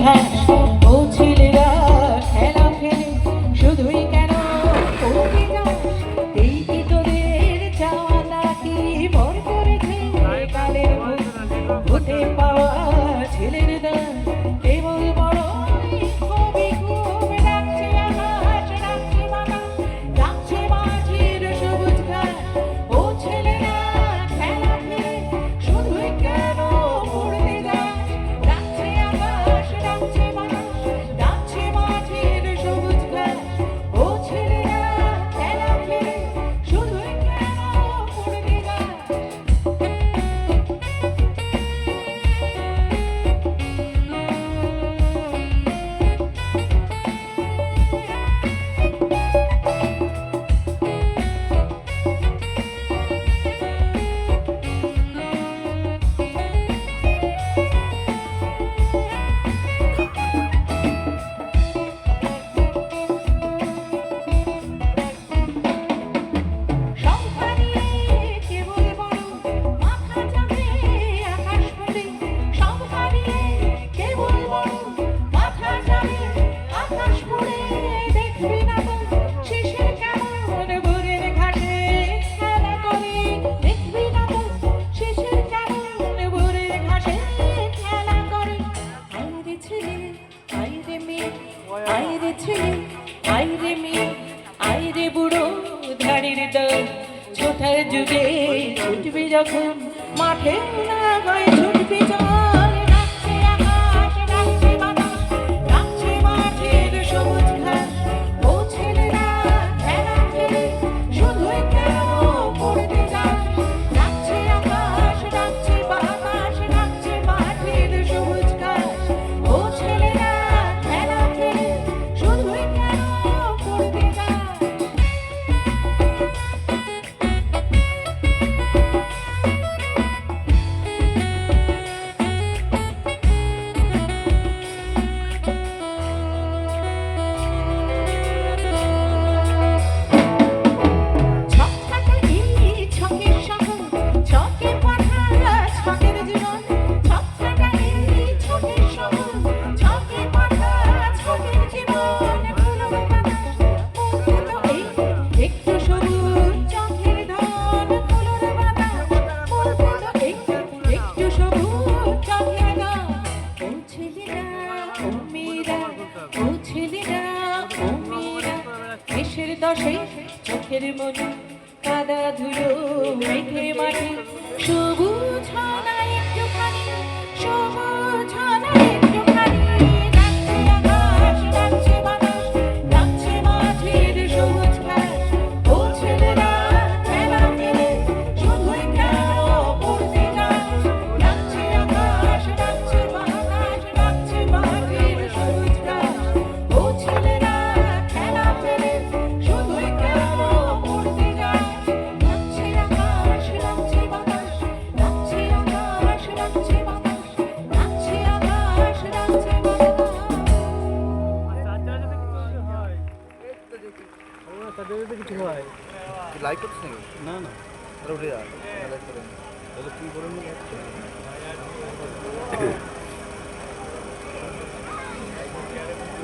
ঘাস ও ছেলেরা খেলা ফেলে শুধুই কেন পড়তে যাস এই কি তোদের চাওয়া নাকি ভর করেছে কালের হতে পাওয়া ছেলের দান কেবল বড় কবি খুব ডাকছে আকাশ ডাকছে বাতাস ডাকছে মাঝির সবুজ ঘাস ও ছেলেরা খেলা ফেলে শুধুই কেন পড়তে যাস ডাকছে আকাশ ডাকছে বাতাস ডাকছে মাঝির সবুজ ঘাস ও ছেলেরা খেলা ফেলে শুধুই কেন পড়তে যাস আইরে বুড়ো ধাড়ির দল ছোটার যুগে ছুটবি যখন মাঠে না গায়ে ছুটবি চল ডাকছে আকাশ ডাকছে বাতাস ডাকছে মাঠের সবুজ ঘাস ও ছেলেরা খেলা ফেলে শুধুই কেন পড়তে যাস ডাকছে আকাশ ডাকছে বাতাস ডাকছে মাঠের সবুজ ঘাস ও ছেলেরা খেলা ফেলে শুধুই কেন পড়তে যাস দশে চোখের মনে কাদা ধুলো মেঘে মাঠে সবুজ ছানা একটুখানি সবুজ ছানা একটুখানি ডাকছে আকাশ ডাকছে বাতাস ডাকছে মাঠের সবুজ ঘাস ও ছেলেরা খেলা ফেলে শুধুই কেন পড়তে যাস ডাকছে আকাশ ডাকছে বাতাস ডাকছে মাঠের সবুজ ঘাস ও ছেলেরা খেলা ফেলে শুধুই কেন পড়তে যাস ডাকছে আকাশ ডাকছে বাতাস ডাকছে আকাশ ডাকছে বাতাস ডাকছে আকাশ ডাকছে কিছু হয় লাইক করছিস নাকি? না না তাহলে উঠে যা লাইক করে নি। তাহলে তুই করে নি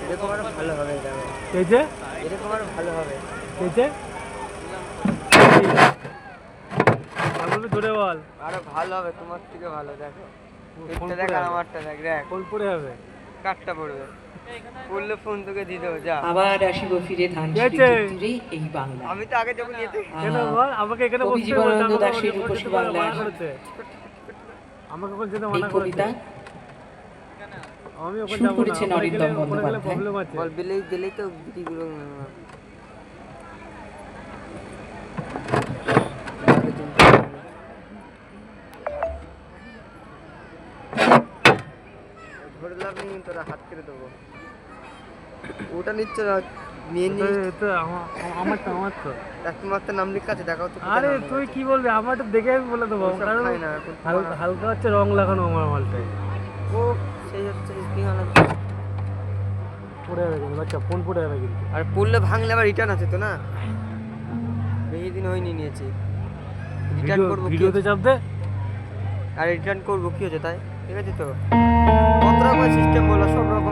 এরকম আরো ভালো হবে এই যে এরকম আরো ভালো হবে এই যে বলবি ধরে বল আরো ভালো হবে তোমার থেকে ভালো দেখো এটা দেখ আর আমারটা দেখ দেখ কোন পড়ে হবে কাটটা পড়বে পড়লে ফোন তোকে দিয়ে দেবো যা আবার আসিব ফিরে ধান কে আছে? এই বাংলা আমি তো আগে যখন যেতে কেন বল আমাকে এখানে কবি বসতে জীবনানন্দ বলছে, দাশের আমাকে রূপসী বসতে বাংলা। মানা করেছে। আমাকে কোন যেতে এই মানা কবিতা করেছে আমি ওখানে সুর যাব না করেছেন ওখানে অরিন্দম গেলে বন্দ্যোপাধ্যায়। প্রবলেম আছে বল দিলেই তো বিটিগুলো ধরে লাভ নেই তোরা হাত কেটে দেবো ওটা নিচ্ছে না নিয়ে নিয়ে তো আমার তো তোমার তো নাম লিখা আছে দেখাও তো কোথায় আরে নাম লেখা তুই আছে। কি বলবি আমারটা দেখে আমি বলে দেবো ওসব কারণ খাই না এখন হালকা হালকা হচ্ছে রং লাগানো আমার মালটায় ও সেই হচ্ছে স্প্রিংওয়ালা পড়ে যাবে কিন্তু বাচ্চা ফোন পড়ে যাবে কিন্তু আর পড়লে ভাঙলে আবার রিটার্ন আছে তো না বেশি দিন হয়নি নিয়েছি রিটার্ন করবো কি ভিডিওতে চাপ দে আর রিটার্ন করবো কি হচ্ছে তাই ঠিক আছে তো কত রকম সিস্টেম বলো সব রকম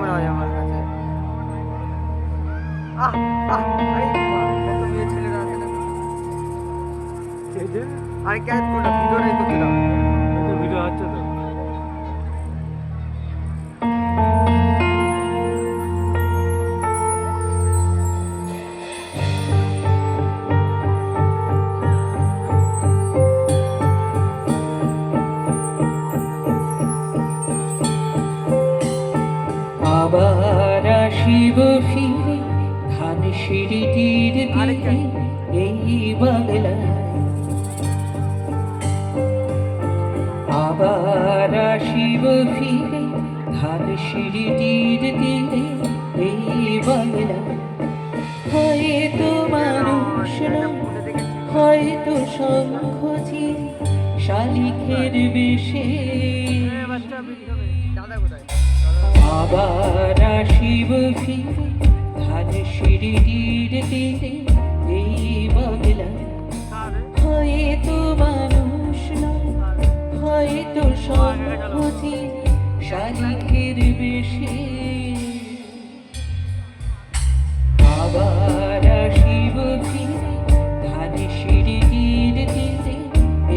আর ক্যাচ করে ভিডিওটাই করতে দাও। ভিডিও হচ্ছে তো। আবার আসিব ফিরে ধান সিঁড়িটির দিকে এই বাংলায়। আবার আসিব ফিরে ধান সিঁড়িটির দিকে এই বাংলায়। হয়তো মানুষ নয়, হয়তো শঙ্খচি শালিখের বেশে। দাদা কোথায়? আবার আসিব ফিরে ধান সিঁড়িটির তীরে এই বাংলায়। হয়তো মানুষ নয়, হয়তো শঙ্খচি শালিখের বেশে। আবার আসিব ফিরে ধান সিঁড়িটির তীরে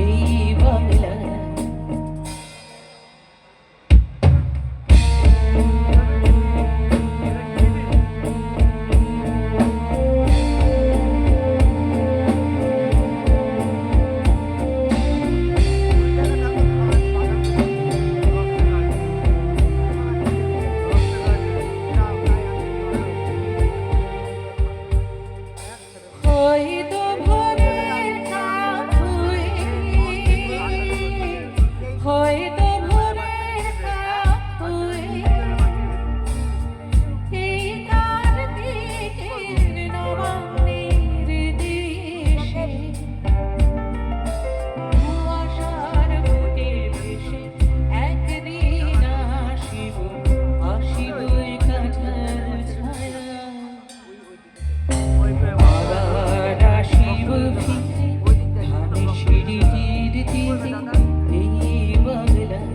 এই বাংলায়। হয়তো ভোরের কাক হয়ে, হয়তো ভোরের কাক হয়ে এই কার্তিকের নবান্নের দেশে কুয়াশার বুকে ভেসে একদিন আসিব, আসিব এই কাঁঠাল ছায়া। আবার আসিব ফিরে ধান সিঁড়িটির তীরে এই বাংলায়।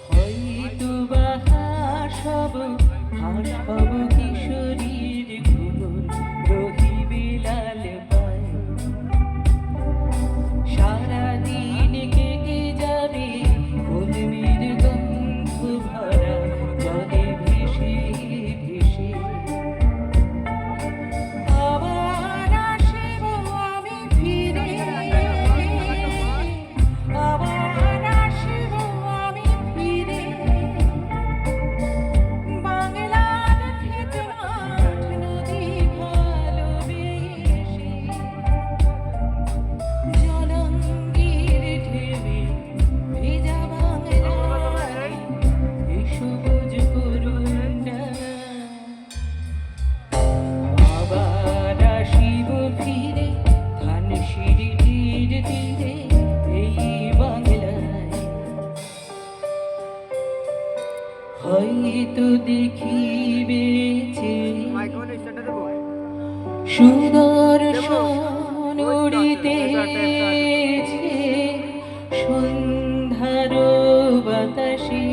হয়তো বা হাসব, হাসব কিশোরীর ঘুর রহিবে লাল পায়। সারাদিন কেটে যাবে কলমির গন্ধ ভরা জলে ভেসে ভেসে। আবার আসিব আমি ফিরে, আবার আসিব আমি ফিরে বাংলার ক্ষেত মাঠ নদী ভালোবেসে। জলঙ্গির ঢেউয়ে ভেজা বাংলার এই সবুজ করুণা। আবার আসিব ফিরে ধান সিঁড়িটির তীরে এই বাংলায়। হয়তো দেখিবে মাইক্রোফোন স্টার্টটা দেবো। সুদর্শন উড়িতেছে সন্ধ্যার বাতাসে।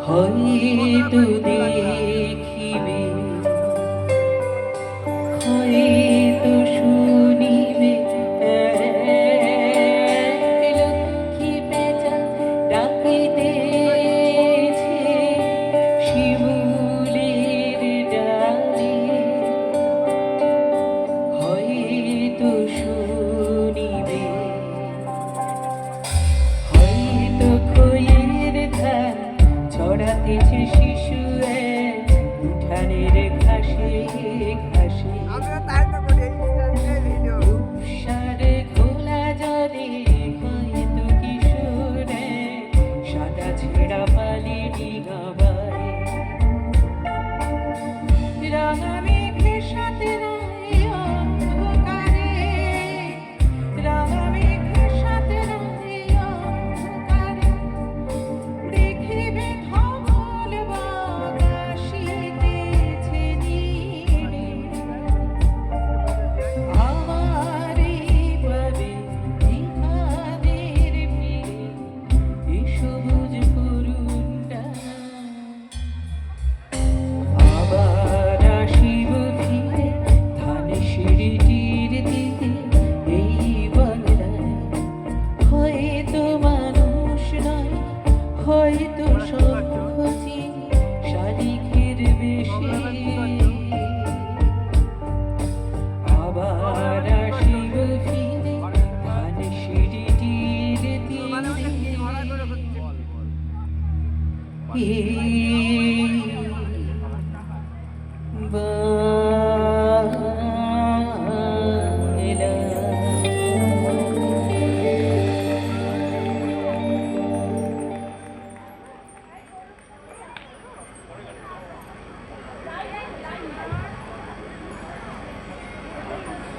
হয়তো দেখিবে, হয়তো শুনিবে এক লক্ষ্মী পেঁচা ডাকিতেছে শিমুলের ডালে। হয়তো শুনিবে, হয়তো খইয়ের ধান ছড়াতেছে শিশু এক উঠানের ঘাসে ঘাসে। আমরা তার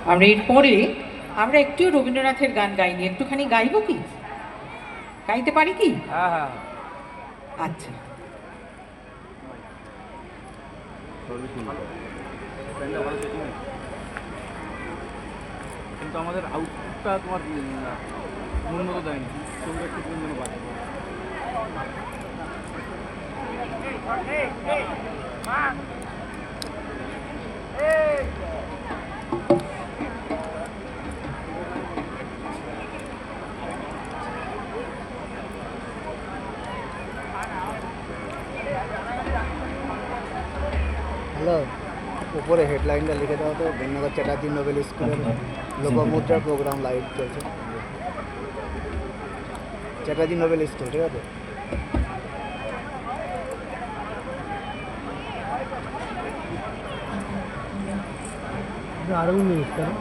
আমরা এরপরে আমরা একটু রবীন্দ্রনাথের গান গাইনি, একটুখানি গাইবো কি? গাইতে পারি কি? হ্যাঁ হ্যাঁ আচ্ছা, কিন্তু আমাদের আউটপুটটা তোমার মন মতো দেয়নি, তোমরা একটু কোন জন্য পাচ্ছ। হ্যালো, উপরে হেডলাইনটা লিখে দেওয়া তো বেননগর চ্যাটার্জি নোবেল স্কুলের লোকমুদ্রা প্রোগ্রাম লাইভ চলছে। চ্যাটার্জি নোবেল স্কুল, ঠিক আছে? আরও নিউজ কেন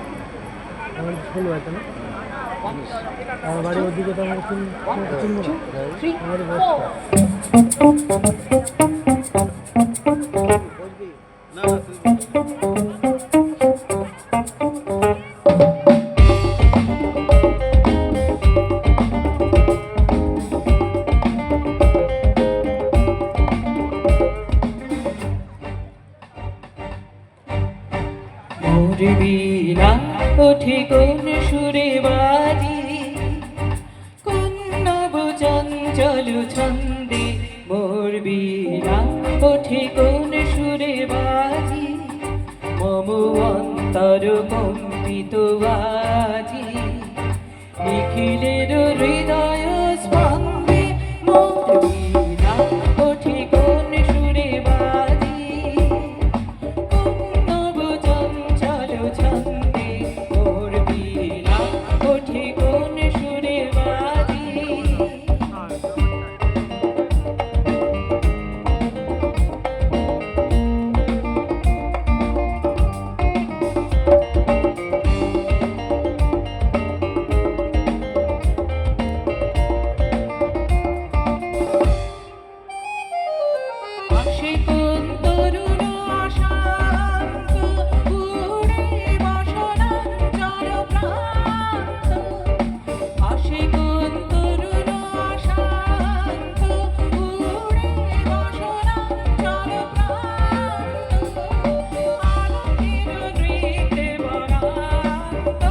আমার ষোলো আছে না, আমার বাড়ির ওদিকে তো আমার চিনবো না, আমার না না তুই মোর বীণা ওঠে কোন সুরে বাজি, কোন নব চঞ্চল ছন্দে। মোর বীণা ওঠে কোন সুরে বাজি, মম অন্তর কম্পিত আজি। নিখিলের হৃদয় স্পন্দে মোর বীণা ওঠে কোন সুরে বাজি, নব চঞ্চল ছন্দে। মোর বীণা ওঠে কোন সুরে বাজি। আসে কোন তরুণ আশান্ত, উড়ে বসনাঞ্চল প্রান্ত। আসে কোন তরুণ আশান্ত, উড়ে বসনাঞ্চল প্রান্ত। আলোকের নৃত্যে বরান্ত,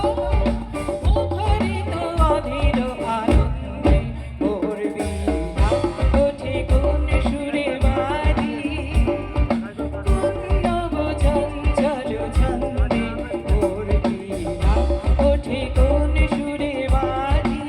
মুখরিত অধীর আনন্দে। মোর বীণা ওঠে কোন সুরে বাজি, কোন নব চঞ্চল ছন্দে। মোর বীণা ওঠে কোন সুরে বাজি।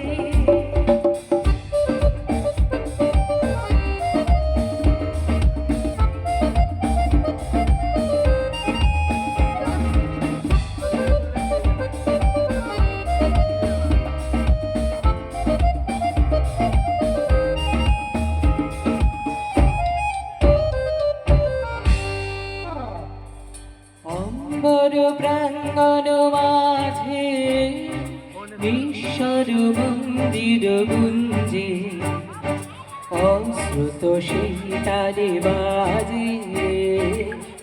অম্বর প্রাঙ্গণ মাঝে ঈশ্বর মন্দির গুঞ্জে, অশ্রুত সেই তালে বাজে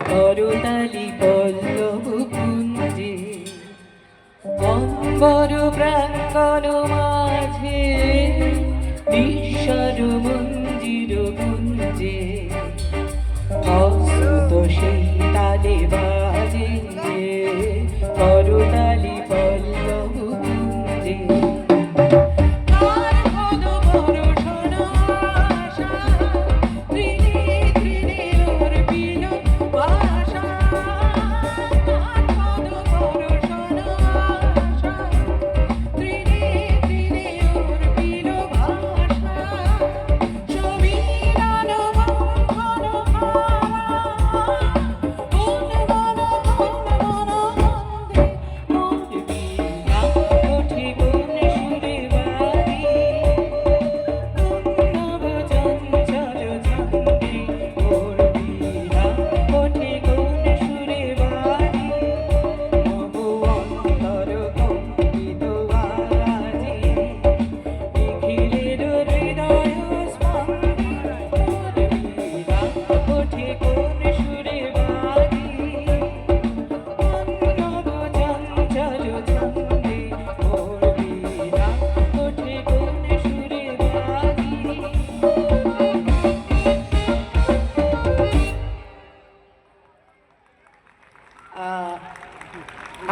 করতালি পল্লব কুঞ্জে। অম্বর প্রাঙ্গণ মাঝে ঈশ্বর মন্দির গুঞ্জে, অশ্রুত সেই তালে বাজে করতালি পল্লব কুঞ্জে। কার পদ বর্ষণ আশা, তৃণে তৃণে অর্পিল ভাষা। কার পদ বর্ষণ আশা, তৃণে তৃণে অর্পিল ভাষা। সমীরণ বন্ধন হারা,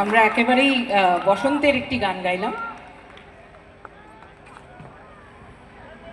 আমরা একেবারেই বসন্তের একটি গান গাইলাম।